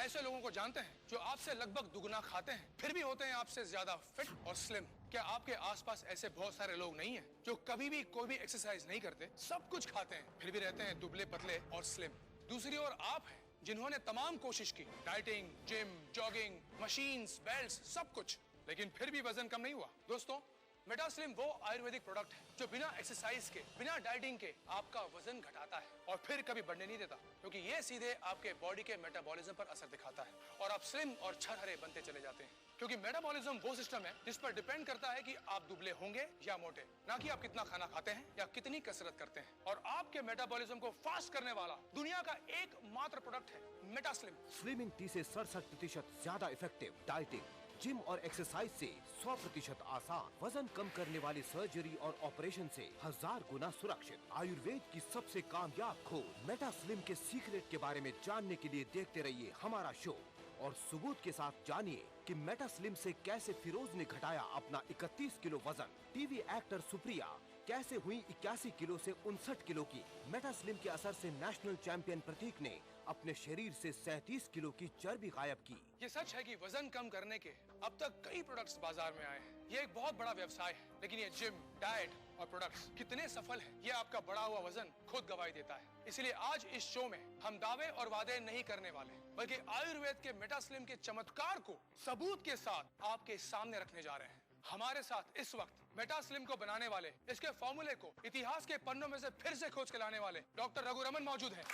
ऐसे लोगों को जानते हैं जो आपसे लगभग दुगना खाते हैं फिर भी होते हैं आपसे ज्यादा फिट और स्लिम? क्या आपके आसपास ऐसे बहुत सारे लोग नहीं हैं जो कभी भी कोई भी एक्सरसाइज नहीं करते, सब कुछ खाते हैं फिर भी रहते हैं दुबले पतले और स्लिम? दूसरी ओर आप हैं जिन्होंने तमाम कोशिश की, dieting, gym, jogging, machines, belts, सब कुछ, लेकिन फिर भी वजन कम नहीं हुआ। दोस्तों, मेटास्लिम वो आयुर्वेदिक प्रोडक्ट है जो बिना एक्सरसाइज के, बिना डाइटिंग के आपका वजन घटाता है और फिर कभी बढ़ने नहीं देता, क्योंकि ये सीधे आपके बॉडी के मेटाबॉलिज्म पर असर दिखाता है और आप स्लिम और छरहरे बनते चले जाते हैं। क्योंकि मेटाबॉलिज्म वो सिस्टम है जिस पर डिपेंड करता है कि आप दुबले होंगे या मोटे, ना कि आप कितना खाना खाते हैं या कितनी कसरत करते हैं। और आपके मेटाबॉलिज्म को फास्ट करने वाला दुनिया का एकमात्र प्रोडक्ट है मेटास्लिम। स्लिमिंग टी से 67% ज्यादा इफेक्टिव, डाइटिंग, जिम और एक्सरसाइज से 100% आसान, वजन कम करने वाली सर्जरी और ऑपरेशन से 1000 गुना सुरक्षित, आयुर्वेद की सबसे कामयाब खोज मेटास्लिम के सीक्रेट के बारे में जानने के लिए देखते रहिए हमारा शो और सबूत के साथ जानिए कि मेटास्लिम से कैसे फिरोज ने घटाया अपना 31 किलो वजन। टीवी एक्टर सुप्रिया कैसे हुई 81 किलो से 59 किलो की। मेटास्लिम के असर से नेशनल चैंपियन प्रतीक ने अपने शरीर से 37 किलो की चर्बी गायब की। ये सच है कि वजन कम करने के अब तक कई प्रोडक्ट्स बाजार में आए हैं। ये एक बहुत बड़ा व्यवसाय है, लेकिन ये जिम, डाइट और प्रोडक्ट्स कितने सफल हैं, ये आपका बढ़ा हुआ वजन खुद गवाही देता है। इसलिए आज इस शो में हम दावे और वादे नहीं करने वाले, बल्कि आयुर्वेद के मेटास्लिम के चमत्कार को सबूत के साथ आपके सामने रखने जा रहे हैं। हमारे साथ इस वक्त मेटास्लिम को बनाने वाले, इसके फॉर्मूले को इतिहास के पन्नों में से फिर से खोज के लाने वाले डॉक्टर रघुरमन मौजूद हैं।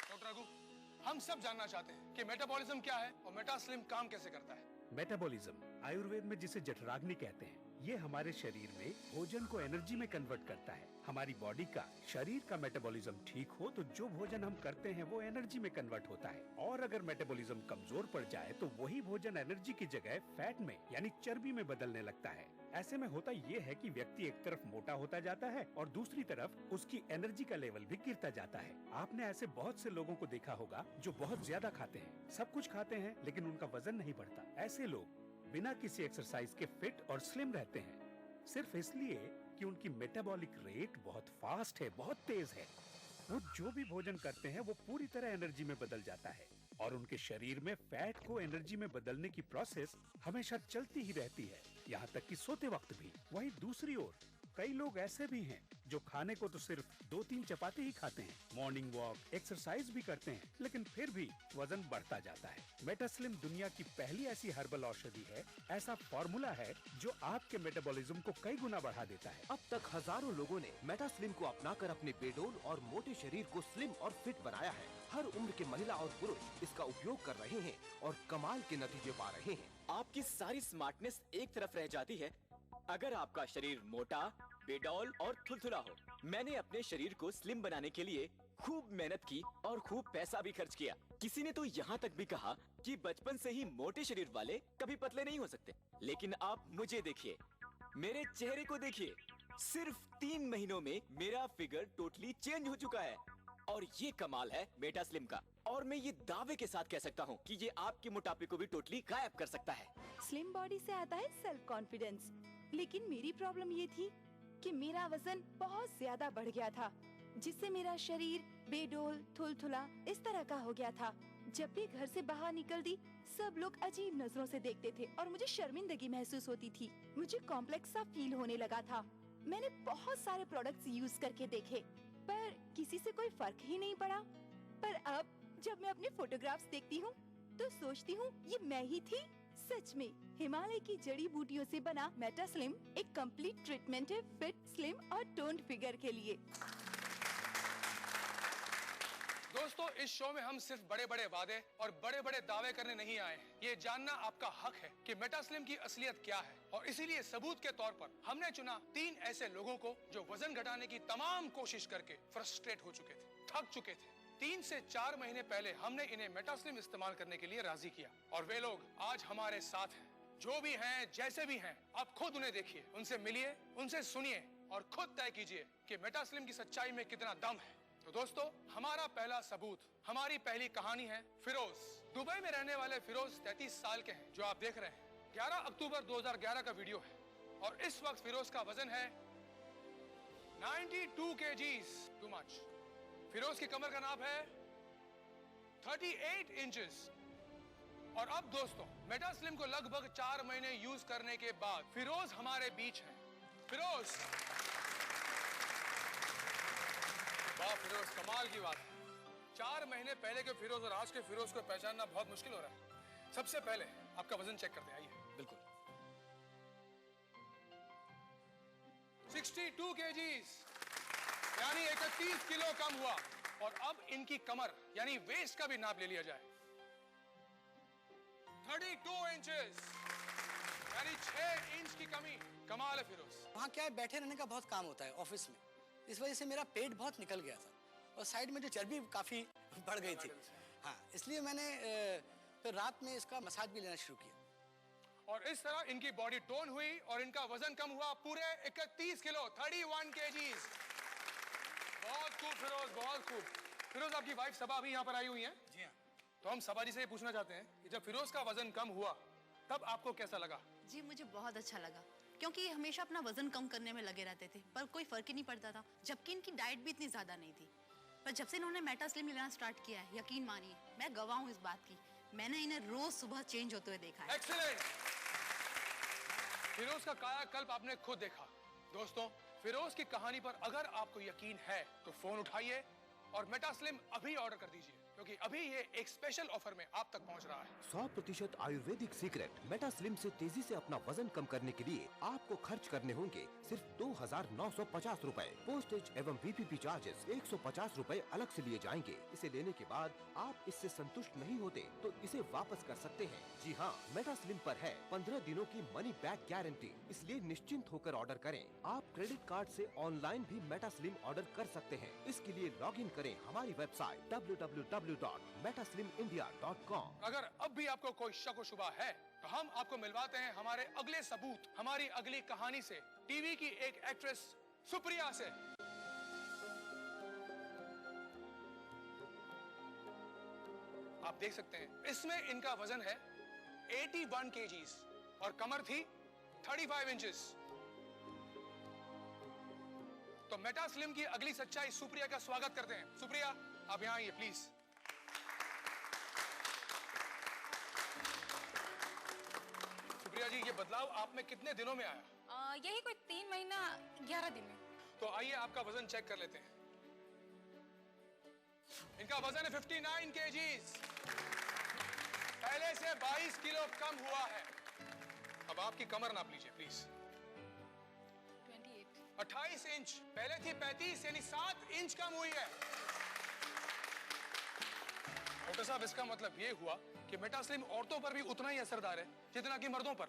डॉक्टर रघु, हम सब जानना चाहते हैं कि मेटाबॉलिज्म क्या है और मेटास्लिम काम कैसे करता है। मेटाबॉलिज्म आयुर्वेद में जिसे जठराग्नि कहते हैं, ये हमारे शरीर में भोजन को एनर्जी में कन्वर्ट करता है। हमारी बॉडी का, शरीर का मेटाबॉलिज्म ठीक हो तो जो भोजन हम करते हैं वो एनर्जी में कन्वर्ट होता है, और अगर मेटाबॉलिज्म कमजोर पड़ जाए तो वही भोजन एनर्जी की जगह फैट में यानी चर्बी में बदलने लगता है। ऐसे में होता ये है कि व्यक्ति एक तरफ मोटा होता जाता है और दूसरी तरफ उसकी एनर्जी का लेवल भी गिरता जाता है। आपने ऐसे बहुत से लोगों को देखा होगा जो बहुत ज्यादा खाते हैं, सब कुछ खाते हैं, लेकिन उनका वजन नहीं बढ़ता। ऐसे लोग बिना किसी एक्सरसाइज के फिट और स्लिम रहते हैं, सिर्फ इसलिए कि उनकी मेटाबॉलिक रेट बहुत फास्ट है, बहुत तेज है। वो जो भी भोजन करते हैं वो पूरी तरह एनर्जी में बदल जाता है और उनके शरीर में फैट को एनर्जी में बदलने की प्रोसेस हमेशा चलती ही रहती है, यहाँ तक कि सोते वक्त भी। वहीं दूसरी ओर कई लोग ऐसे भी हैं जो खाने को तो सिर्फ 2-3 चपाती ही खाते हैं, मॉर्निंग वॉक, एक्सरसाइज भी करते हैं, लेकिन फिर भी वजन बढ़ता जाता है। मेटास्लिम दुनिया की पहली ऐसी हर्बल औषधि है, ऐसा फॉर्मूला है जो आपके मेटाबॉलिज्म को कई गुना बढ़ा देता है। अब तक हजारों लोगों ने मेटास्लिम को अपनाकर अपने बेडोल और मोटे शरीर को स्लिम और फिट बनाया है। हर उम्र के महिला और पुरुष इसका उपयोग कर रहे हैं और कमाल के नतीजे पा रहे हैं। आपकी सारी स्मार्टनेस एक तरफ रह जाती है अगर आपका शरीर मोटा, बेडौल और थुलथुला हो। मैंने अपने शरीर को स्लिम बनाने के लिए खूब मेहनत की और खूब पैसा भी खर्च किया। किसी ने तो यहाँ तक भी कहा कि बचपन से ही मोटे शरीर वाले कभी पतले नहीं हो सकते। लेकिन आप मुझे देखिए, मेरे चेहरे को देखिए, सिर्फ 3 महीनों में मेरा फिगर टोटली चेंज हो चुका है। और ये कमाल है मेटास्लिम का, और मैं ये दावे के साथ कह सकता हूँ कि ये आपके मोटापे को भी टोटली गायब कर सकता है। स्लिम बॉडी से आता है सेल्फ कॉन्फिडेंस, लेकिन मेरी प्रॉब्लम ये थी कि मेरा वजन बहुत ज्यादा बढ़ गया था, जिससे मेरा शरीर बेडोल, थुलथुला इस तरह का हो गया था। जब भी घर से बाहर निकलती, सब लोग अजीब नजरों से देखते थे और मुझे शर्मिंदगी महसूस होती थी। मुझे कॉम्प्लेक्स सा फील होने लगा था। मैंने बहुत सारे प्रोडक्ट्स यूज करके देखे, पर किसी से कोई फर्क ही नहीं पड़ा। पर अब जब मैं अपने फोटोग्राफ्स देखती हूँ तो सोचती हूँ ये मैं ही थी। सच में हिमालय की जड़ी बूटियों से बना मेटास्लिम एक कंप्लीट ट्रीटमेंट है फिट, स्लिम और टोन्ड फिगर के लिए। दोस्तों, इस शो में हम सिर्फ बड़े बड़े वादे और बड़े बड़े दावे करने नहीं आए हैं। ये जानना आपका हक है कि मेटास्लिम की असलियत क्या है, और इसीलिए सबूत के तौर पर हमने चुना 3 ऐसे लोगों को जो वजन घटाने की तमाम कोशिश करके फ्रस्ट्रेट हो चुके थे, थक चुके थे। 3 से 4 महीने पहले हमने इन्हें मेटास्लिम इस्तेमाल करने के लिए राजी किया, और वे लोग आज हमारे साथ हैं। जो भी हैं, जैसे भी हैं, आप खुद उन्हें देखिए, उनसे मिलिए, उनसे सुनिए और खुद तय कीजिए कि मेटास्लिम की सच्चाई में कितना दम है। तो दोस्तों, हमारा पहला सबूत, हमारी पहली कहानी है फिरोज। दुबई में रहने वाले फिरोज 33 साल के हैं, जो आप देख रहे हैं। 11 अक्टूबर 2011 का वीडियो है, और इस वक्त फिरोज का वजन है 92 kgs, टू मच। फिरोज की कमर का नाप है 38 इंचेस। और अब दोस्तों, मेटा स्लिम को लगभग 4 महीने यूज करने के बाद फिरोज हमारे बीच है। फिरोज, वाह फिरोज, कमाल की बात है। 4 महीने पहले के फिरोज और आज के फिरोज को पहचानना बहुत मुश्किल हो रहा है। सबसे पहले आपका वजन चेक करते हैं, आइए। बिल्कुल। 62 केजीज, यानी 31 किलो कम हुआ। और अब इनकी कमर यानी वेस्ट का भी नाप ले लिया जाए, 32 इंचेस, यानी 6 इंच की कमी। कमाल है फिरोज। वहाँ क्या है, बैठे रहने का बहुत काम होता है ऑफिस में, इस वजह से मेरा पेट बहुत निकल गया था और साइड में जो चर्बी काफी बढ़ गई थी। हाँ, इसलिए मैंने फिर रात में इसका मसाज भी लेना शुरू किया। और इस तरह इनकी बॉडी टोन हुई और इनका वजन कम हुआ पूरे 31 किलो, 31 केजीज। बहुत खूब फिरोज, बहुत खूब। फिरोज, आपकी वाइफ सबा अभी यहाँ पर आई हुई हैं। जी हाँ। तो हम सबा जी से ये पूछना चाहते हैं कि जब फिरोज का वजन कम हुआ तब आपको कैसा लगा? जी मुझे बहुत अच्छा लगा, क्योंकि ये हमेशा अपना वजन कम करने में लगे रहते थे पर कोई फर्क ही नहीं पड़ता था, जबकि इनकी डाइट भी इतनी ज्यादा नहीं थी। पर जब से इन्होंने मेटा स्लिम लेना स्टार्ट किया है, यकीन मानिए मैं गवाह हूँ इस बात की, मैंने इन्हें रोज सुबह चेंज होते हुए देखा है। एक्सीलेंट। फिरोज का कायाकल्प आपने खुद देखा। दोस्तों, फिरोज की कहानी पर अगर आपको यकीन है तो फोन उठाइए और मेटा स्लिम अभी ऑर्डर कर दीजिए, क्योंकि अभी ये एक स्पेशल ऑफर में आप तक पहुंच रहा है। 100% आयुर्वेदिक सीक्रेट मेटा स्लिम से तेजी से अपना वजन कम करने के लिए आपको खर्च करने होंगे सिर्फ 2,950 रूपए। पोस्टेज एवं VPP चार्जेस 150 रूपए अलग से लिए जाएंगे। इसे लेने के बाद आप इससे संतुष्ट नहीं होते तो इसे वापस कर सकते हैं। जी हाँ, मेटा स्लिम पर है 15 दिनों की मनी बैक गारंटी, इसलिए निश्चिंत होकर ऑर्डर करें। आप क्रेडिट कार्ड से ऑनलाइन भी मेटा स्लिम ऑर्डर कर सकते हैं। इसके लिए लॉग इन करें हमारी वेबसाइट www.metaslimindia.com। अगर अब भी आपको कोई शक व शुबा है तो हम आपको मिलवाते हैं हमारे अगले सबूत, हमारी अगली कहानी से, टीवी की एक एक्ट्रेस सुप्रिया से। आप देख सकते हैं इसमें इनका वजन है 81 केजीज और कमर थी 35 इंचेस। तो मेटा स्लिम की अगली सच्चाई सुप्रिया का स्वागत करते हैं। सुप्रिया, आप यहाँ आइए प्लीज। सुप्रिया जी, ये बदलाव आप में कितने दिनों में आया? यही कोई 3 महीना 11 दिन में। तो आइए आपका वजन चेक कर लेते हैं। इनका वजन है 59 केजीज, पहले से 22 किलो कम हुआ है। अब आपकी कमर नाप लीजिए प्लीज। 28 इंच, पहले थी 35, यानी 7 इंच कम हुई है। डॉक्टर साहब, इसका मतलब ये हुआ कि मेटा स्लिम औरतों पर भी उतना ही असरदार है जितना कि मर्दों पर।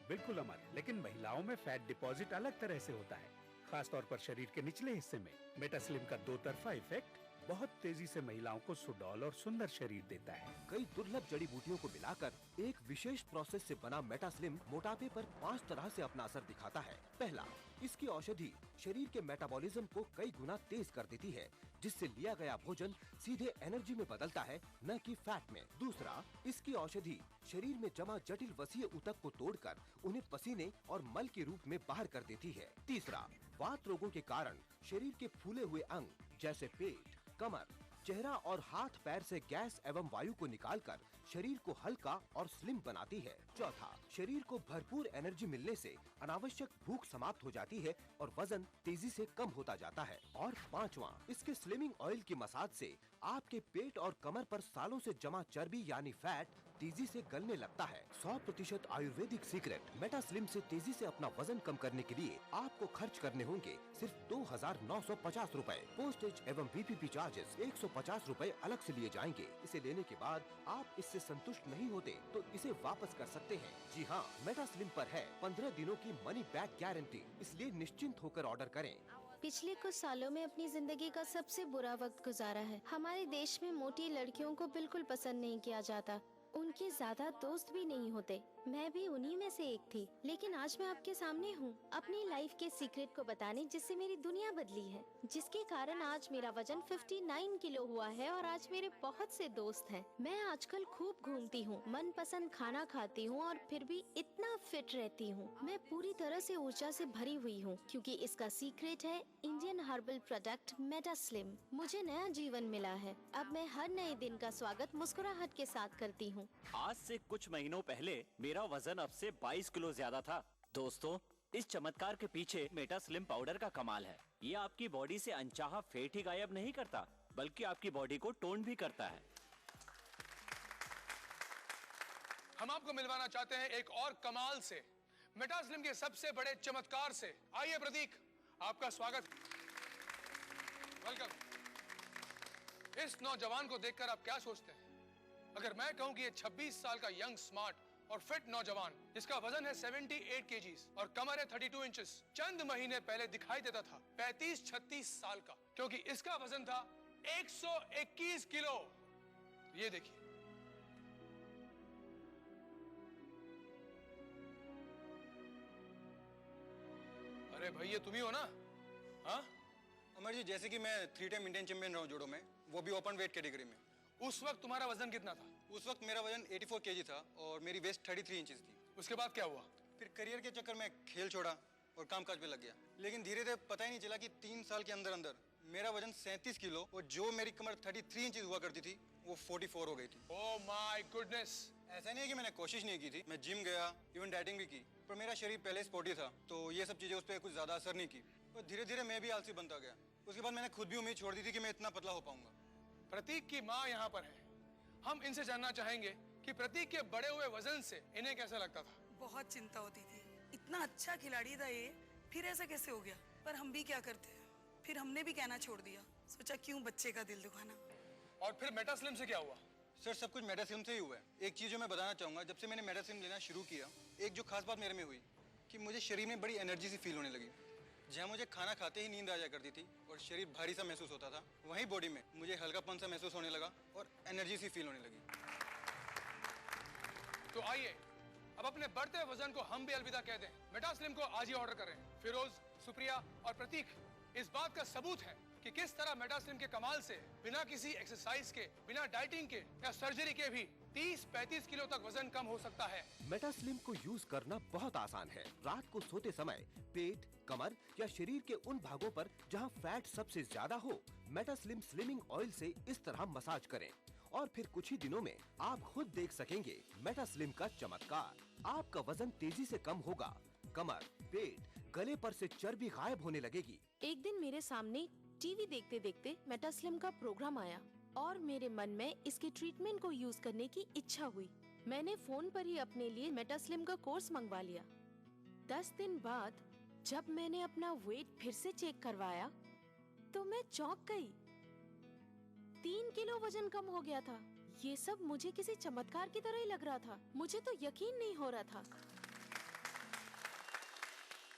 बिल्कुल अमर, लेकिन महिलाओं में फैट डिपॉजिट अलग तरह से होता है, खास तौर पर शरीर के निचले हिस्से में। मेटा स्लिम का 2 तरफा इफेक्ट बहुत तेजी से महिलाओं को सुडौल और सुंदर शरीर देता है। कई दुर्लभ जड़ी बूटियों को मिलाकर एक विशेष प्रोसेस से बना मेटा स्लिम मोटापे पर 5 तरह से अपना असर दिखाता है। पहला, इसकी औषधि शरीर के मेटाबॉलिज्म को कई गुना तेज कर देती है, जिससे लिया गया भोजन सीधे एनर्जी में बदलता है, न कि फैट में। दूसरा, इसकी औषधि शरीर में जमा जटिल वसीय ऊतक को तोड़कर उन्हें पसीने और मल के रूप में बाहर कर देती है। तीसरा, वात रोगों के कारण शरीर के फूले हुए अंग जैसे पेट, कमर, चेहरा और हाथ पैर से गैस एवं वायु को निकालकर शरीर को हल्का और स्लिम बनाती है। चौथा, शरीर को भरपूर एनर्जी मिलने से अनावश्यक भूख समाप्त हो जाती है और वजन तेजी से कम होता जाता है। और पांचवा, इसके स्लिमिंग ऑयल की मसाज से आपके पेट और कमर पर सालों से जमा चर्बी यानी फैट तेजी से गलने लगता है। 100% आयुर्वेदिक सीक्रेट मेटा स्लिम से तेजी से अपना वजन कम करने के लिए आपको खर्च करने होंगे सिर्फ 2,950 रूपए। पोस्टेज एवं VPP चार्जेस 150 रूपए अलग से लिए जाएंगे। इसे लेने के बाद आप इससे संतुष्ट नहीं होते तो इसे वापस कर सकते हैं। जी हाँ, मेटा स्लिम पर है 15 दिनों की मनी बैक गारंटी, इसलिए निश्चिंत होकर ऑर्डर करें। पिछले कुछ सालों में अपनी जिंदगी का सबसे बुरा वक्त गुजारा है। हमारे देश में मोटी लड़कियों को बिल्कुल पसंद नहीं किया जाता। उनके ज्यादा दोस्त भी नहीं होते। मैं भी उन्हीं में से एक थी, लेकिन आज मैं आपके सामने हूँ अपनी लाइफ के सीक्रेट को बताने, जिससे मेरी दुनिया बदली है, जिसके कारण आज मेरा वजन 59 किलो हुआ है और आज मेरे बहुत से दोस्त हैं। मैं आजकल खूब घूमती हूँ, मनपसंद खाना खाती हूँ और फिर भी इतना फिट रहती हूँ। मैं पूरी तरह से ऊर्जा से भरी हुई हूँ, क्योंकि इसका सीक्रेट है Indian herbal product Meta slim. मुझे नया जीवन मिला है। अब मैं हर नए दिन का स्वागत मुस्कुराहट के साथ करती हूँ। आज से कुछ महीनों पहले मेरा वजन अब से 22 किलो ज्यादा था। दोस्तों, इस चमत्कार के पीछे मेटा स्लिम पाउडर का कमाल है। ये आपकी बॉडी से अनचाहा फैट ही गायब नहीं करता, बल्कि आपकी बॉडी को टोन भी करता है। हम आपको मिलवाना चाहते हैं एक और कमाल से, मेटा स्लिम के सबसे बड़े चमत्कार से। आइए प्रतीक, आपका स्वागत। वेलकम। इस नौजवान को देखकर आप क्या सोचते हैं? अगर मैं कहूं कि ये 26 साल का यंग, स्मार्ट और फिट नौजवान, जिसका वजन है 78 केजीज और कमर है 32 इंचेस, चंद महीने पहले दिखाई देता था 35-36 साल का, क्योंकि इसका वजन था 121 किलो। ये देखिए, अरे भाई ये तुम ही हो ना? हाँ अमर जी, जैसे कि मैं 3 टाइम इंडियन चैंपियन रहा हूँ जूडो में, वो भी ओपन वेट कैटेगरी में। उस वक्त तुम्हारा वजन कितना था? उस वक्त मेरा वजन 84 केजी था और मेरी वेस्ट 33 इंचेस थी। उसके बाद क्या हुआ? फिर करियर के चक्कर में खेल छोड़ा और कामकाज पे लग गया, लेकिन धीरे धीरे पता ही नहीं चला कि 3 साल के अंदर अंदर मेरा वजन 37 किलो और जो मेरी कमर 33 इंचेस हुआ करती थी वो 44 हो गई थी। Oh my goodness. ऐसा नहीं है कि मैंने कोशिश नहीं की थी, मैं जिम गया, इवन डाइटिंग भी की, पर मेरा शरीर पहले स्पोर्टी था, तो ये सब चीजें उस पर कुछ ज्यादा असर नहीं की और धीरे धीरे मैं भी आलसी बनता गया। उसके बाद मैंने खुद भी उम्मीद छोड़ दी थी कि मैं इतना पतला हो पाऊंगा। प्रतीक की माँ यहाँ पर है। हम इनसे जानना चाहेंगे कि प्रतीक के बड़े हुए वजन से इन्हें कैसा लगता था। बहुत चिंता होती थी, इतना अच्छा खिलाड़ी था ये, फिर ऐसा कैसे हो गया। पर हम भी क्या करते हैं, फिर हमने भी कहना छोड़ दिया, सोचा क्यों बच्चे का दिल दुखाना। और फिर मेटा स्लिम से क्या हुआ? सर, सब कुछ मेटा स्लिम से ही हुआ है। एक चीज जो मैं बताना चाहूंगा, जब से मैंने मेटा स्लिम लेना शुरू किया, एक जो खास बात मेरे में हुई कि मुझे शरीर में बड़ी एनर्जी सी फील होने लगी। जहाँ मुझे खाना खाते ही नींद आ जाया करती थी और शरीर भारी सा महसूस होता था, वहीं बॉडी में मुझे हल्कापन सा महसूस होने लगा और एनर्जी सी फील होने लगी। तो आइए अब अपने बढ़ते वजन को हम भी अलविदा कह दें। मेटा स्लिम को आज ही ऑर्डर करें। फिरोज, सुप्रिया और प्रतीक इस बात का सबूत है कि किस तरह मेटा स्लिम के कमाल से बिना किसी एक्सरसाइज के, बिना डाइटिंग के या सर्जरी के भी 30-35 किलो तक वजन कम हो सकता है। मेटा स्लिम को यूज करना बहुत आसान है। रात को सोते समय पेट, कमर या शरीर के उन भागों पर जहां फैट सबसे ज्यादा हो, मेटा स्लिम स्लिमिंग ऑयल से इस तरह मसाज करें और फिर कुछ ही दिनों में आप खुद देख सकेंगे मेटा स्लिम का चमत्कार। आपका वजन तेजी से कम होगा, कमर, पेट, गले पर से चर्बी गायब होने लगेगी। एक दिन मेरे सामने टीवी देखते देखते मेटा स्लिम का प्रोग्राम आया और मेरे मन में इसके ट्रीटमेंट को यूज करने की इच्छा हुई। मैंने फोन पर ही अपने लिए मेटा स्लिम का कोर्स मंगवा लिया। 10 दिन बाद जब मैंने अपना वेट फिर से चेक करवाया तो मैं चौंक गई। 3 किलो वजन कम हो गया था। ये सब मुझे किसी चमत्कार की तरह ही लग रहा था। मुझे तो यकीन नहीं हो रहा था।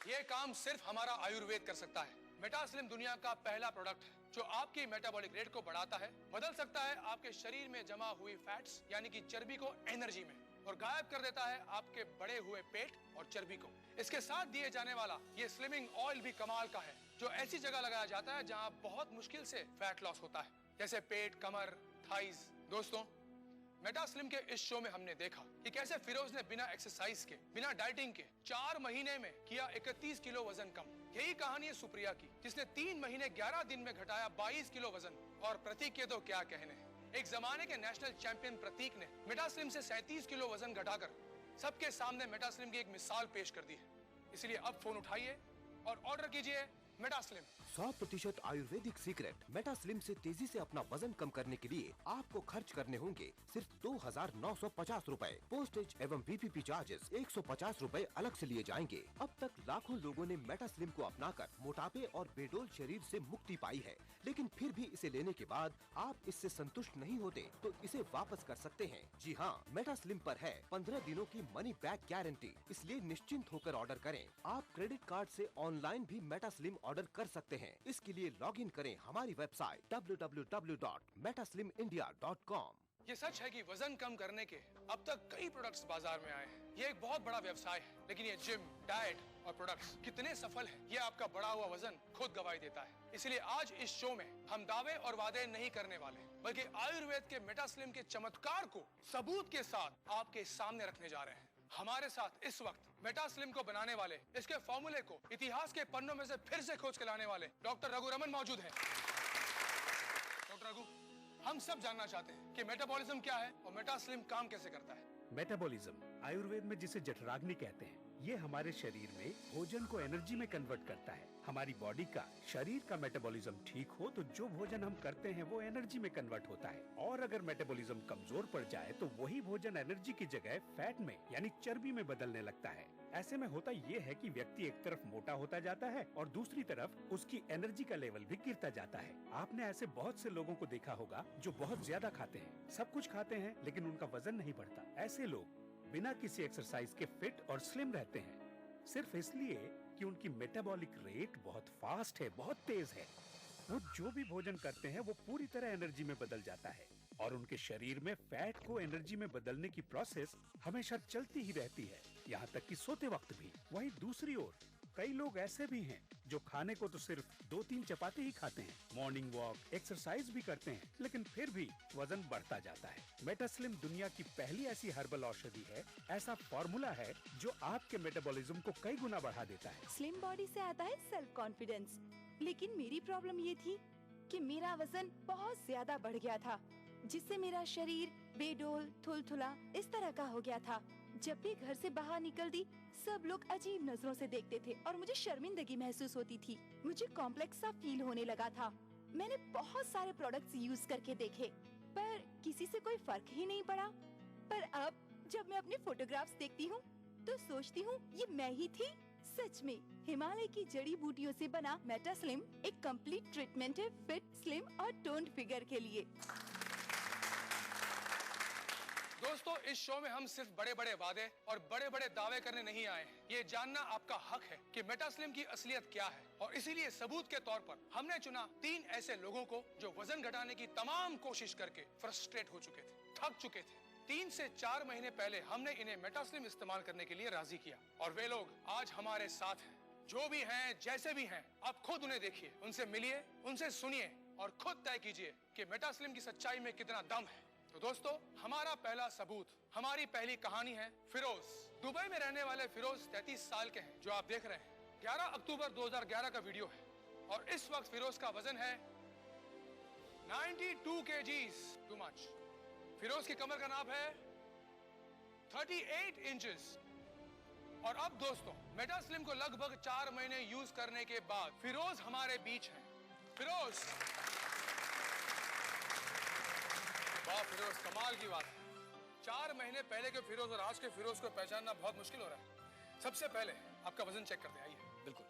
ये काम सिर्फ हमारा आयुर्वेद कर सकता है। मेटा स्लिम दुनिया का पहला प्रोडक्ट है जो आपकी मेटाबॉलिक रेट को बढ़ाता है, बदल सकता है आपके शरीर में जमा हुई फैट्स यानी कि चर्बी को एनर्जी में, और गायब कर देता है आपके बढ़े हुए पेट और चर्बी को। इसके साथ दिए जाने वाला ये स्लिमिंग ऑयल भी कमाल का है, जो ऐसी जगह लगाया जाता है जहां बहुत मुश्किल से फैट लॉस होता है, जैसे पेट, कमर, थाइज। दोस्तों, मेटा स्लिम के इस शो में हमने देखा कि कैसे फिरोज ने बिना एक्सरसाइज के, बिना डाइटिंग के 4 महीने में किया 31 किलो वजन कम। यही कहानी है सुप्रिया की, जिसने 3 महीने 11 दिन में घटाया 22 किलो वजन। और प्रतीक के तो क्या कहने हैं। एक जमाने के नेशनल चैंपियन प्रतीक ने मेटा स्लिम से 37 किलो वजन घटाकर सबके सामने मेटा स्लिम की एक मिसाल पेश कर दी है। इसलिए अब फोन उठाइए और ऑर्डर कीजिए Meta slim. 100% Ayurvedic secret Meta slim से तेजी से अपना वजन कम करने के लिए आपको खर्च करने होंगे सिर्फ 2,950 रूपए। पोस्टेज एवं PPP चार्जेस 150 रूपए अलग से लिए जाएंगे। अब तक लाखों लोगों ने मेटा स्लिम को अपनाकर मोटापे और बेडोल शरीर से मुक्ति पाई है, लेकिन फिर भी इसे लेने के बाद आप इससे संतुष्ट नहीं होते तो इसे वापस कर सकते हैं। जी हाँ, मेटा स्लिम पर है 15 दिनों की मनी बैक गारंटी, इसलिए निश्चिंत होकर ऑर्डर करें। आप क्रेडिट कार्ड से ऑनलाइन भी मेटा स्लिम ऑर्डर कर सकते हैं। इसके लिए लॉगिन करें हमारी वेबसाइट www.metaslimindia.com। ये सच है कि वजन कम करने के अब तक कई प्रोडक्ट्स बाजार में आए हैं। ये एक बहुत बड़ा व्यवसाय है, लेकिन ये जिम, डाइट और प्रोडक्ट्स कितने सफल हैं, ये आपका बढ़ा हुआ वजन खुद गवाही देता है। इसलिए आज इस शो में हम दावे और वादे नहीं करने वाले, बल्कि आयुर्वेद के मेटास्लिम के चमत्कार को सबूत के साथ आपके सामने रखने जा रहे हैं। हमारे साथ इस वक्त मेटास्लिम को बनाने वाले, इसके फॉर्मूले को इतिहास के पन्नों में से फिर से खोज के लाने वाले डॉक्टर रघु रमन मौजूद हैं। डॉक्टर रघु, हम सब जानना चाहते हैं कि मेटाबॉलिज्म क्या है और मेटास्लिम काम कैसे करता है। मेटाबॉलिज्म आयुर्वेद में जिसे जठराग्नि कहते हैं, ये हमारे शरीर में भोजन को एनर्जी में कन्वर्ट करता है। हमारी बॉडी का, शरीर का मेटाबॉलिज्म ठीक हो तो जो भोजन हम करते हैं वो एनर्जी में कन्वर्ट होता है, और अगर मेटाबॉलिज्म कमजोर पड़ जाए तो वही भोजन एनर्जी की जगह फैट में यानी चर्बी में बदलने लगता है। ऐसे में होता ये है कि व्यक्ति एक तरफ मोटा होता जाता है और दूसरी तरफ उसकी एनर्जी का लेवल भी गिरता जाता है। आपने ऐसे बहुत से लोगों को देखा होगा जो बहुत ज्यादा खाते हैं, सब कुछ खाते हैं, लेकिन उनका वजन नहीं बढ़ता। ऐसे लोग बिना किसी एक्सरसाइज के फिट और स्लिम रहते हैं, सिर्फ इसलिए कि उनकी मेटाबॉलिक रेट बहुत फास्ट है, बहुत तेज है। वो जो भी भोजन करते हैं वो पूरी तरह एनर्जी में बदल जाता है, और उनके शरीर में फैट को एनर्जी में बदलने की प्रोसेस हमेशा चलती ही रहती है, यहाँ तक कि सोते वक्त भी। वहीं दूसरी ओर कई लोग ऐसे भी हैं जो खाने को तो सिर्फ 2-3 चपाती ही खाते हैं, मॉर्निंग वॉक, एक्सरसाइज भी करते हैं, लेकिन फिर भी वजन बढ़ता जाता है। मेटास्लिम दुनिया की पहली ऐसी हर्बल औषधि है, ऐसा फॉर्मूला है जो आपके मेटाबॉलिज्म को कई गुना बढ़ा देता है। स्लिम बॉडी से आता है सेल्फ कॉन्फिडेंस, लेकिन मेरी प्रॉब्लम ये थी कि मेरा वजन बहुत ज्यादा बढ़ गया था, जिससे मेरा शरीर बेडोल, थुलथुला इस तरह का हो गया था। जब भी घर से बाहर निकलती, सब लोग अजीब नजरों से देखते थे और मुझे शर्मिंदगी महसूस होती थी। मुझे कॉम्प्लेक्स सा फील होने लगा था। मैंने बहुत सारे प्रोडक्ट्स यूज करके देखे, पर किसी से कोई फर्क ही नहीं पड़ा। पर अब जब मैं अपने फोटोग्राफ्स देखती हूँ तो सोचती हूँ ये मैं ही थी। सच में हिमालय की जड़ी बूटियों से बना मेटास्लिम एक कंप्लीट ट्रीटमेंट है फिट, स्लिम और टोन्ड फिगर के लिए। दोस्तों, इस शो में हम सिर्फ बड़े बड़े वादे और बड़े बड़े दावे करने नहीं आए हैं। ये जानना आपका हक है कि मेटास्लिम की असलियत क्या है, और इसीलिए सबूत के तौर पर हमने चुना 3 ऐसे लोगों को जो वजन घटाने की तमाम कोशिश करके फ्रस्ट्रेट हो चुके थे, थक चुके थे। 3 से 4 महीने पहले हमने इन्हें मेटास्लिम इस्तेमाल करने के लिए राजी किया, और वे लोग आज हमारे साथ हैं। जो भी हैं, जैसे भी हैं, आप खुद उन्हें देखिए, उनसे मिलिए, उनसे सुनिए और खुद तय कीजिए कि मेटास्लिम की सच्चाई में कितना दम है। तो दोस्तों, हमारा पहला सबूत, हमारी पहली कहानी है फिरोज। दुबई में रहने वाले फिरोज 33 साल के हैं, जो आप देख रहे हैं। 11 अक्टूबर 2011 का वीडियो है, और इस वक्त फिरोज का वजन है 92 kgs, टू मच। फिरोज की कमर का नाप है 38 इंचेस। और अब दोस्तों, मेटास्लिम को लगभग 4 महीने यूज करने के बाद फिरोज हमारे बीच है। फिरोज, वाह फिरोज, कमाल की बात है। 4 महीने पहले के फिरोज और आज के फिरोज को पहचानना बहुत मुश्किल हो रहा है। सबसे पहले आपका वजन चेक करते हैं, आइए। बिल्कुल।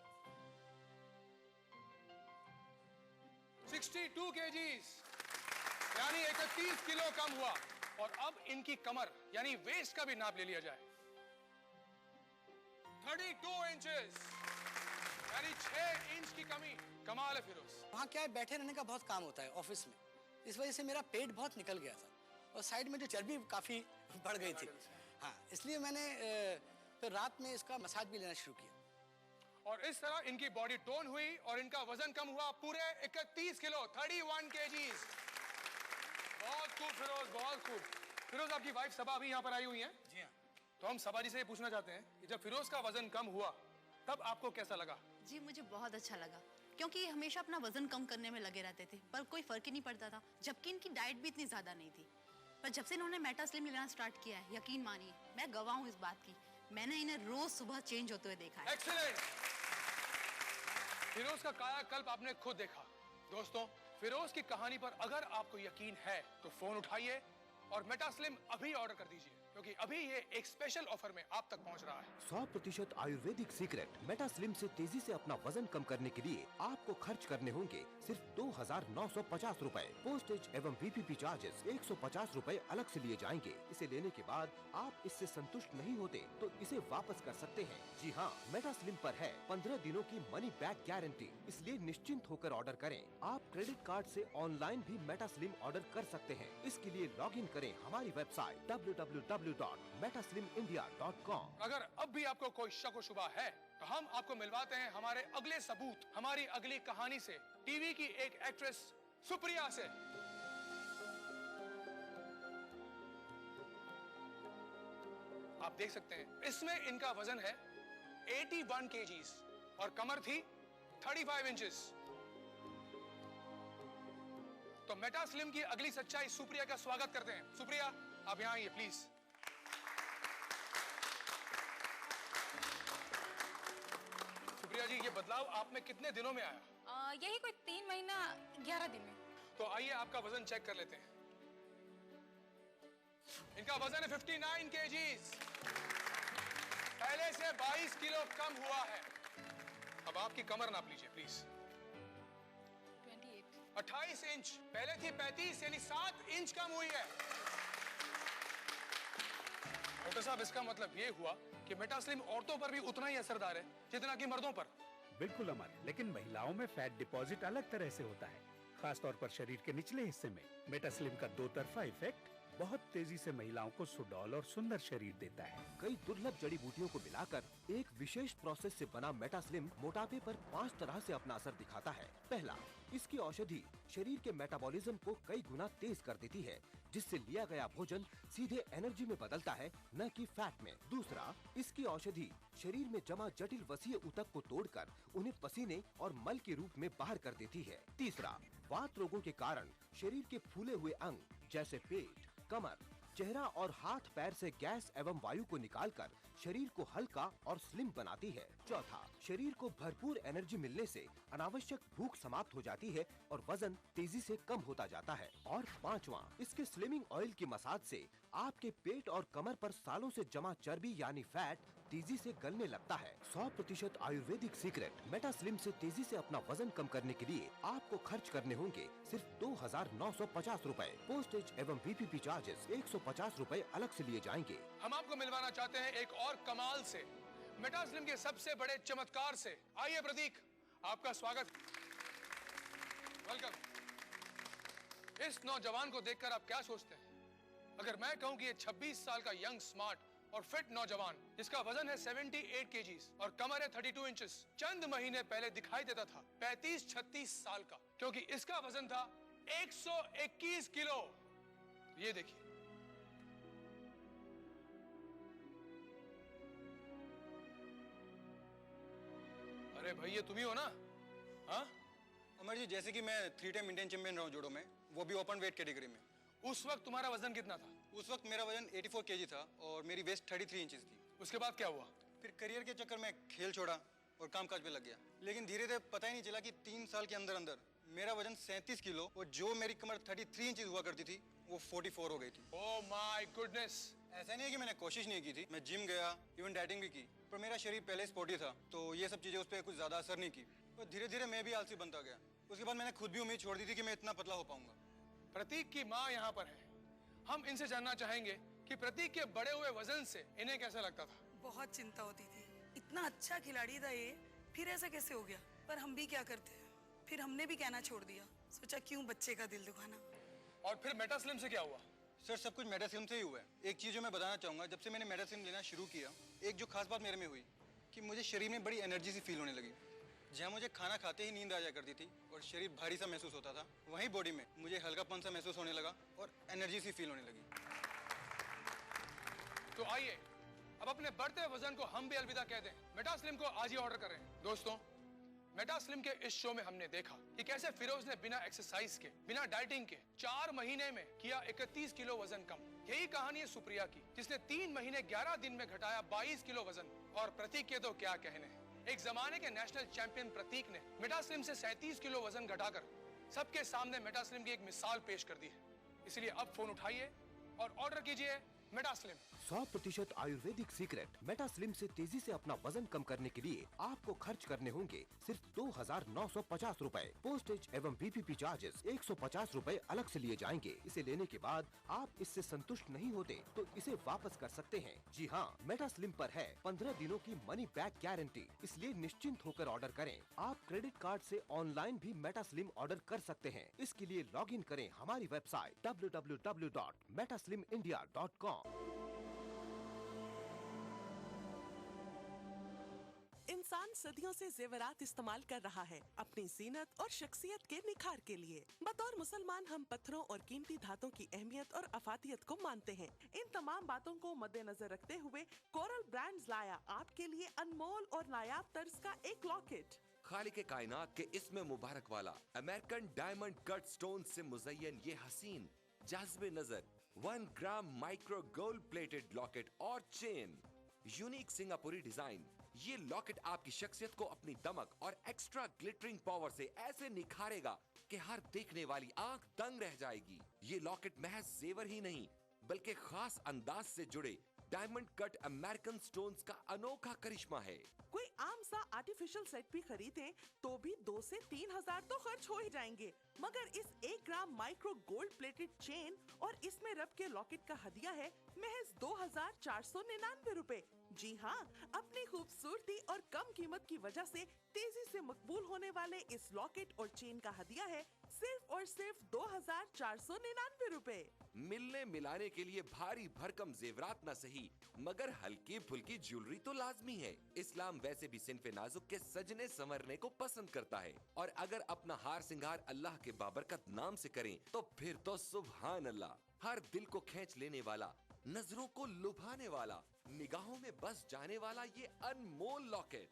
62 kgs, यानी 31 किलो कम हुआ। और अब इनकी कमर यानी वेस्ट का भी नाप ले लिया जाए, 32 इंचेस, यानी 6 इंच की कमी। कमाल है फिरोज। वहाँ क्या है, बैठे रहने का बहुत काम होता है ऑफिस में, इस वजह से मेरा पेट बहुत निकल गया था और साइड में जो चर्बी काफ़ी बढ़ गई थी। हाँ, इसलिए मैंने फिर रात में इसका मसाज भी लेना शुरू किया, और इस तरह इनकी बॉडी टोन हुई और इनका वजन कम हुआ पूरे 31 किलो, 31 kgs। बहुत खूब फिरोज, बहुत खूब। फिरोज, आपकी वाइफ सबा अभी यहाँ पर आई हुई है। जी हाँ। तो हम सबा जी से ये पूछना चाहते हैं कि जब फिरोज का वजन कम हुआ तब आपको कैसा लगा? जी, मुझे बहुत अच्छा लगा, क्योंकि ये हमेशा अपना वजन कम करने में लगे रहते थे, पर कोई फर्क ही नहीं पड़ता था, जबकि इनकी डाइट भी इतनी ज्यादा नहीं थी। पर जब से इन्होंने मेटास्लिम लेना स्टार्ट किया है, यकीन मानिए मैं गवाह हूँ इस बात की, मैंने इन्हें रोज सुबह चेंज होते हुए देखा है। एक्सीलेंट। फिरोज का कायाकल्प आपने खुद देखा। दोस्तों, फिरोज की कहानी पर अगर आपको यकीन है तो फोन उठाइए और मेटास्लिम अभी ऑर्डर कर दीजिए। क्योंकि अभी ये एक स्पेशल ऑफर में आप तक पहुंच रहा है। 100% आयुर्वेदिक सीक्रेट मेटास्लिम से तेजी से अपना वजन कम करने के लिए आपको खर्च करने होंगे सिर्फ 2,950 रूपए। पोस्टेज एवं VPP चार्जेस 150 रूपए अलग से लिए जाएंगे। इसे लेने के बाद आप इससे संतुष्ट नहीं होते तो इसे वापस कर सकते हैं। जी हाँ, मेटास्लिम पर है 15 दिनों की मनी बैक गारंटी, इसलिए निश्चिंत होकर ऑर्डर करें। आप क्रेडिट कार्ड से ऑनलाइन भी मेटास्लिम ऑर्डर कर सकते हैं। इसके लिए लॉगिन करें हमारी वेबसाइट www.metaslimindia.com। अगर अब भी आपको कोई शक व शुबा है तो हम आपको मिलवाते हैं हमारे अगले सबूत, हमारी अगली कहानी से, टीवी की एक एक्ट्रेस सुप्रिया से। आप देख सकते हैं इसमें इनका वजन है 81 kgs और कमर थी 35 इंचेस। तो मेटास्लिम की अगली सच्चाई सुप्रिया का स्वागत करते हैं। सुप्रिया, आप यहाँ आइए प्लीज। सुप्रिया जी, ये बदलाव आप में कितने दिनों में आया? यही कोई 3 महीना 11 दिन में। तो आइए आपका वजन चेक कर लेते हैं। इनका वजन है 59 kgs, पहले से 22 किलो कम हुआ है। अब आपकी कमर नाप लीजिए प्लीज। 28 इंच, पहले थी 35, यानी 7 इंच कम हुई है। डॉक्टर साहब, इसका मतलब ये हुआ कि मेटास्लिम औरतों पर भी उतना ही असरदार है जितना कि मर्दों पर। बिल्कुल अमर, लेकिन महिलाओं में फैट डिपॉजिट अलग तरह से होता है, खास तौर पर शरीर के निचले हिस्से में। मेटास्लिम का दो तरफा इफेक्ट बहुत तेजी से महिलाओं को सुडौल और सुंदर शरीर देता है। कई दुर्लभ जड़ी बूटियों को मिलाकर एक विशेष प्रोसेस से बना मेटास्लिम मोटापे पर 5 तरह से अपना असर दिखाता है। पहला, इसकी औषधि शरीर के मेटाबॉलिज्म को कई गुना तेज कर देती है, जिससे लिया गया भोजन सीधे एनर्जी में बदलता है, न कि फैट में। दूसरा, इसकी औषधि शरीर में जमा जटिल वसीय ऊतक को तोड़कर उन्हें पसीने और मल के रूप में बाहर कर देती है। तीसरा, वात रोगों के कारण शरीर के फूले हुए अंग जैसे पेट, कमर, चेहरा और हाथ पैर से गैस एवं वायु को निकालकर शरीर को हल्का और स्लिम बनाती है। चौथा, शरीर को भरपूर एनर्जी मिलने से अनावश्यक भूख समाप्त हो जाती है और वजन तेजी से कम होता जाता है। और पांचवा, इसके स्लिमिंग ऑयल की मसाज से आपके पेट और कमर पर सालों से जमा चर्बी यानी फैट तेजी से गलने लगता है। 100% आयुर्वेदिक सीक्रेट मेटास्लिम से तेजी से अपना वजन कम करने के लिए आपको खर्च करने होंगे सिर्फ 2,950 रूपए। पोस्टेज एवं VPP चार्जेस 150 रूपए अलग से लिए जाएंगे। हम आपको मिलवाना चाहते हैं एक और कमाल से, मेटास्लिम के सबसे बड़े चमत्कार से। आइए प्रतीक, आपका स्वागत। वेलकम। इस नौजवान को देखकर आप क्या सोचते हैं? अगर मैं कहूं कि ये 26 साल का यंग, स्मार्ट और फिट नौजवान, जिसका वजन है 78 kgs और कमर है 32 इंचेस, चंद महीने पहले दिखाई देता था 35-36 साल का, क्योंकि इसका वजन था 121 किलो। ये देखिए, अरे भाई, ये तुम ही हो ना? हाँ अमर जी, जैसे कि मैं 3 टाइम इंडियन चैंपियन रहा हूँ जूडो में, वो भी ओपन वेट कैटेगरी में। उस वक्त तुम्हारा वजन कितना था? उस वक्त मेरा वजन 84 kg था और मेरी वेस्ट 33 इंचेस थी। उसके बाद क्या हुआ? फिर करियर के चक्कर में खेल छोड़ा और कामकाज पे लग गया, लेकिन धीरे धीरे पता ही नहीं चला कि 3 साल के अंदर अंदर मेरा वजन 37 किलो और जो मेरी कमर 33 इंचेस हुआ करती थी वो 44 हो गई थी। Oh my goodness. ऐसा नहीं है कि मैंने कोशिश नहीं की थी, मैं जिम गया, इवन डाइटिंग भी की, पर मेरा शरीर पहले स्पोर्टी था तो ये सब चीजें उस पर कुछ ज्यादा असर नहीं की और धीरे धीरे मैं भी आलसी बनता गया। उसके बाद मैंने खुद भी उम्मीद छोड़ दी थी कि मैं इतना पतला हो पाऊंगा। प्रतीक की माँ यहाँ पर है, हम इनसे जानना चाहेंगे कि प्रतीक के बड़े हुए वजन से इन्हें कैसा लगता था। बहुत चिंता होती थी, इतना अच्छा खिलाड़ी था ये, फिर ऐसा कैसे हो गया? पर हम भी क्या करते हैं, फिर हमने भी कहना छोड़ दिया, सोचा क्यों बच्चे का दिल दुखाना। और फिर मेटास्लिम से क्या हुआ? सर, सब कुछ मेटास्लिम से ही हुआ है। एक चीज जो मैं बताना चाहूंगा, जब से मैंने मेटास्लिम लेना शुरू किया, एक जो खास बात मेरे में हुई कि मुझे शरीर में बड़ी एनर्जी सी फील होने लगी। जहाँ मुझे खाना खाते ही नींद आ जाया करती थी और शरीर भारी सा महसूस होता था, वहीं बॉडी में मुझे हल्कापन सा महसूस होने लगा और एनर्जी सी फील होने लगी। तो आइए अब अपने बढ़ते वजन को हम भी अलविदा कह दें, मेटास्लिम को आज ही ऑर्डर करें। दोस्तों, मेटास्लिम के इस शो में हमने देखा कि कैसे फिरोज ने बिना एक्सरसाइज के, बिना डाइटिंग के 4 महीने में किया 31 किलो वजन कम। यही कहानी है सुप्रिया की, जिसने 3 महीने 11 दिन में घटाया 22 किलो वजन। और प्रतीक के तो क्या कहने हैं। एक जमाने के नेशनल चैंपियन प्रतीक ने मेटास्लिम से 37 किलो वजन घटाकर सबके सामने मेटास्लिम की एक मिसाल पेश कर दी है। इसलिए अब फोन उठाइए और ऑर्डर कीजिए मेटास्लिम। 100% आयुर्वेदिक सीक्रेट मेटास्लिम से तेजी से अपना वजन कम करने के लिए आपको खर्च करने होंगे सिर्फ 2,950 रूपए। पोस्टेज एवं PPP चार्जेस 150 रूपए अलग से लिए जाएंगे। इसे लेने के बाद आप इससे संतुष्ट नहीं होते तो इसे वापस कर सकते हैं। जी हाँ, मेटास्लिम पर है 15 दिनों की मनी बैक गारंटी, इसलिए निश्चिंत होकर ऑर्डर करें। आप क्रेडिट कार्ड से ऑनलाइन भी मेटास्लिम ऑर्डर कर सकते हैं। इसके लिए लॉग इन करें हमारी वेबसाइट www.metaslimindia.com। इंसान सदियों से जेवरात इस्तेमाल कर रहा है अपनी जीनत और शख्सियत के निखार के लिए। बतौर मुसलमान हम पत्थरों और कीमती धातों की अहमियत और अफादियत को मानते हैं। इन तमाम बातों को मद्देनजर रखते हुए कोरल ब्रांड्स लाया आपके लिए अनमोल और नायाब तर्ज का एक लॉकेट। खालिक कायनात के इसमें मुबारक वाला अमेरिकन डायमंड कट स्टोन से मुज़य्यन ये हसीन जाज़्बे नजर 1 ग्राम माइक्रो गोल्ड प्लेटेड लॉकेट और चेन। यूनिक सिंगापुरी डिजाइन, ये लॉकेट आपकी शख्सियत को अपनी दमक और एक्स्ट्रा ग्लिटरिंग पावर से ऐसे निखारेगा कि हर देखने वाली आंख दंग रह जाएगी। ये लॉकेट महज जेवर ही नहीं बल्कि खास अंदाज से जुड़े डायमंड कट अमेरिकन स्टोन्स का अनोखा करिश्मा है। कोई आम सा आर्टिफिशियल सेट भी खरीदें तो भी 2 से 3 हजार तो खर्च हो ही जाएंगे, मगर इस 1 ग्राम माइक्रो गोल्ड प्लेटेड चेन और इसमें रब के लॉकेट का हदिया है महज 2,499 रूपए। जी हाँ, अपनी खूबसूरती और कम कीमत की वजह से तेजी से मकबूल होने वाले इस लॉकेट और चेन का हदिया है सिर्फ और सिर्फ 2,499 रूपए। मिलने मिलाने के लिए भारी भरकम जेवरात न सही मगर हल्की फुल्की ज्वेलरी तो लाजमी है। इस्लाम वैसे भी सिन्फे नाजुक के सजने संवरने को पसंद करता है और अगर अपना हार सिंगार अल्लाह के बाबरकत नाम से करें तो फिर तो सुभान अल्लाह। हर दिल को खींच लेने वाला, नजरों को लुभाने वाला, निगाहों में बस जाने वाला ये अनमोल लॉकेट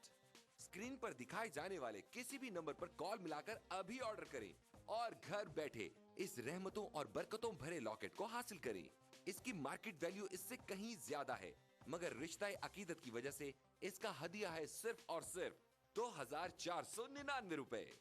स्क्रीन पर दिखाए जाने वाले किसी भी नंबर पर कॉल मिलाकर अभी ऑर्डर करें और घर बैठे इस रहमतों और बरकतों भरे लॉकेट को हासिल करें। इसकी मार्केट वैल्यू इससे कहीं ज्यादा है मगर रिश्ता अकीदत की वजह से इसका हदिया है सिर्फ और सिर्फ 2,499 रूपए।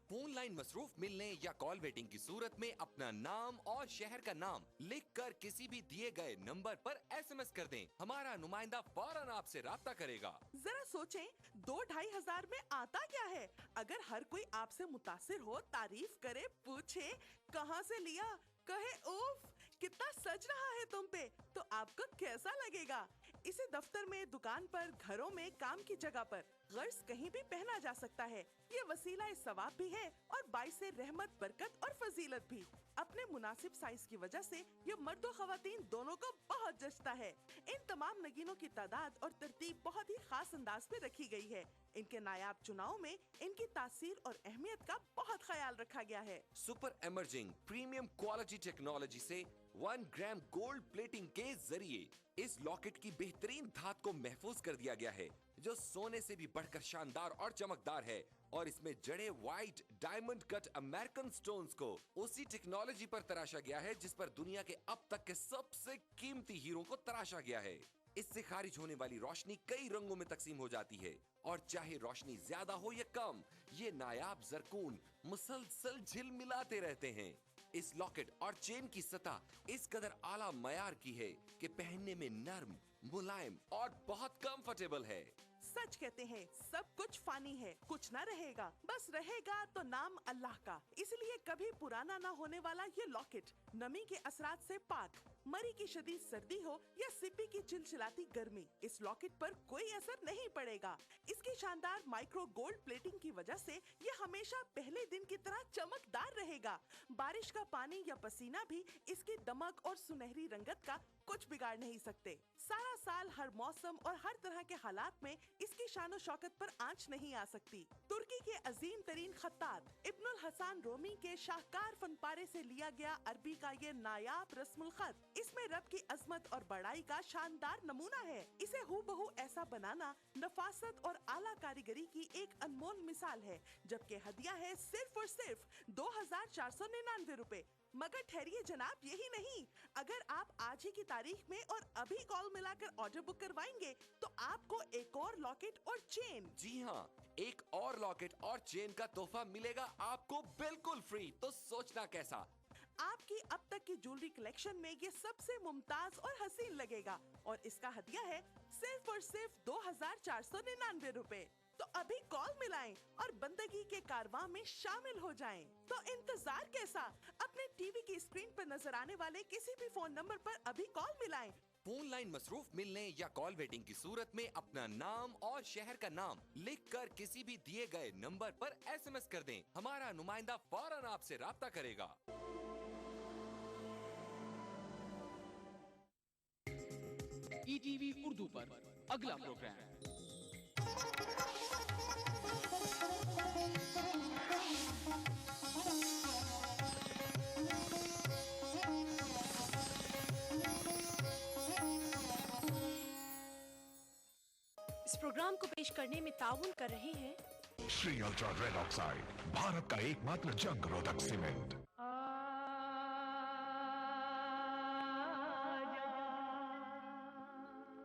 फोन लाइन मसरूफ मिलने या कॉल वेटिंग की सूरत में अपना नाम और शहर का नाम लिखकर किसी भी दिए गए नंबर पर SMS कर दें। हमारा नुमाइंदा फौरन आपसे राब्ता करेगा। जरा सोचें, 2-2.5 हजार में आता क्या है? अगर हर कोई आपसे मुतासिर हो, तारीफ करे, पूछे कहाँ से लिया, कहे उफ कितना सज रहा है तुम पे, तो आपको कैसा लगेगा? इसे दफ्तर में, दुकान पर, घरों में, काम की जगह पर गर्ज कहीं भी पहना जा सकता है। ये वसीला सवाब भी है और बाइसे रहमत, बरकत और फजीलत भी। अपने मुनासिब साइज की वजह से ये मर्द और खवातीन दोनों को बहुत जचता है। इन तमाम नगीनों की तादाद और तरतीब बहुत ही खास अंदाज में रखी गई है। इनके नायाब चुनाव में इनकी तासीर और अहमियत का बहुत ख्याल रखा गया है। Super emerging premium quality technology से 1 ग्राम गोल्ड प्लेटिंग के जरिए इस लॉकेट की बेहतरीन धात को महफूज कर दिया गया है जो सोने से भी बढ़कर शानदार और चमकदार है और इसमें जड़े white diamond cut American stones को उसी टेक्नोलॉजी पर तराशा गया है जिस पर दुनिया के अब तक के सबसे कीमती हीरो को तराशा गया है। इससे खारिज होने वाली रोशनी कई रंगों में तकसीम हो जाती है और चाहे रोशनी ज्यादा हो या कम, ये नायाब जरकून मुसलसल झिलमिलाते रहते हैं। इस लॉकेट और चेन की सतह इस कदर आला मयार की है कि पहनने में नर्म, मुलायम और बहुत कंफर्टेबल है। सच कहते हैं, सब कुछ फानी है, कुछ न रहेगा, बस रहेगा तो नाम अल्लाह का। इसलिए कभी पुराना ना होने वाला ये लॉकेट नमी के असरात से पाक, मरी की शदीद सर्दी हो या सिप्पी की चिलचिलाती गर्मी, इस लॉकेट पर कोई असर नहीं पड़ेगा। इसकी शानदार माइक्रो गोल्ड प्लेटिंग की वजह से ये हमेशा पहले दिन की तरह चमकदार रहेगा। बारिश का पानी या पसीना भी इसकी दमक और सुनहरी रंगत का कुछ बिगाड़ नहीं सकते। सारा साल, हर मौसम और हर तरह के हालात में इसकी शानो शौकत पर आंच नहीं आ सकती। तुर्की के अजीम तरीन खत्तात इब्नुल हसन रोमी के शाहकार फनपारे से लिया गया अरबी का ये नायाब रस्मुल खत इसमें रब की अजमत और बड़ाई का शानदार नमूना है। इसे हूबहू ऐसा बनाना नफासत और आला कारीगरी की एक अनमोल मिसाल है, जबकि हदिया है सिर्फ और सिर्फ 2,499 रूपए। मगर ठहरिए जनाब, यही नहीं, अगर आप आज ही की तारीख में और अभी कॉल मिलाकर ऑर्डर बुक करवाएंगे तो आपको एक और लॉकेट और चेन, जी हाँ, एक और लॉकेट और चेन का तोहफा मिलेगा आपको बिल्कुल फ्री। तो सोचना कैसा? आपकी अब तक की ज्वेलरी कलेक्शन में ये सबसे मुमताज और हसीन लगेगा और इसका हदिया है सिर्फ और सिर्फ 2499 रुपए। तो अभी कॉल मिलाएं और बंदगी के कारवां में शामिल हो जाएं। तो इंतजार कैसा, अपने टीवी की स्क्रीन पर नजर आने वाले किसी भी फोन नंबर पर अभी कॉल मिलाएं। फोन लाइन मसरूफ मिलने या कॉल वेटिंग की सूरत में अपना नाम और शहर का नाम लिखकर किसी भी दिए गए नंबर पर SMS कर दें। हमारा नुमाइंदा फौरन आपसे राब्ता करेगा। ETV उर्दू पर अगला प्रोग्राम। इस प्रोग्राम को पेश करने में ताउन कर रहे हैं Shri ultra red oxide, Bharat का एकमात्र जंग रोधक सीमेंट।